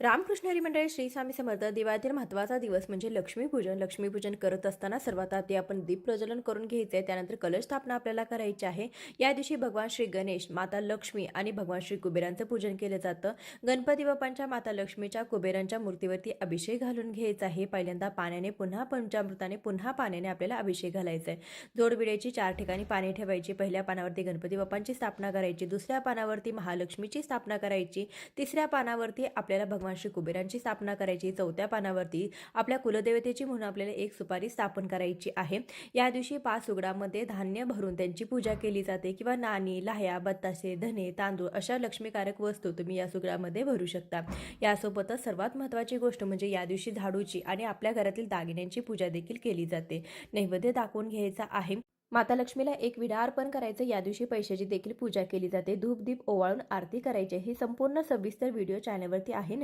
रामकृष्ण हरी मंडळी श्री स्वामी समर्थ. दिवाळीतील महत्त्वाचा दिवस म्हणजे लक्ष्मीपूजन. लक्ष्मीपूजन करत असताना सर्वात आधी आपण दीप प्रज्वलन करून घ्यायचे आहे. त्यानंतर कलश स्थापना आपल्याला करायची आहे. या दिवशी भगवान श्री गणेश, माता लक्ष्मी आणि भगवान श्री कुबेरांचं पूजन केलं जातं. गणपती बाप्पांच्या, माता लक्ष्मीच्या, कुबेरांच्या मूर्तीवरती अभिषेक घालून घ्यायचा आहे. पहिल्यांदा पाण्याने, पुन्हा पंचामृताने, पुन्हा पाण्याने आपल्याला अभिषेक घालायचा आहे. जोडविड्याची 4 ठिकाणी पाणी ठेवायची. पहिल्या पानावरती गणपती बाप्पांची स्थापना करायची, दुसऱ्या पानावरती महालक्ष्मीची स्थापना करायची, तिसऱ्या पानावरती आपल्याला भगवान श्री कुबेरांची स्थापना करायची, चौथ्या पानावरती आपल्या कुलदेवतेची म्हणून आपल्याला एक सुपारी स्थापन करायची आहे. या दिवशी 5 उघडामध्ये धान्य भरून त्यांची पूजा केली जाते किंवा नाणी, लाह्या, बत्तासे, धने, तांदूळ अशा लक्ष्मीकारक वस्तू तुम्ही या सुगडामध्ये भरू शकता. यासोबतच सर्वात महत्त्वाची गोष्ट म्हणजे या दिवशी झाडूची आणि आपल्या घरातील दागिन्यांची पूजा देखील केली जाते. नैवेद्य दाखवून घ्यायचा आहे. माता लक्ष्मीला एक विडा अर्पण करायचं. या दिवशी पैशाची देखील पूजा केली जाते. धूप दीप ओवाळून आरती करायची. ही संपूर्ण सविस्तर व्हिडिओ चॅनलवरती आहे.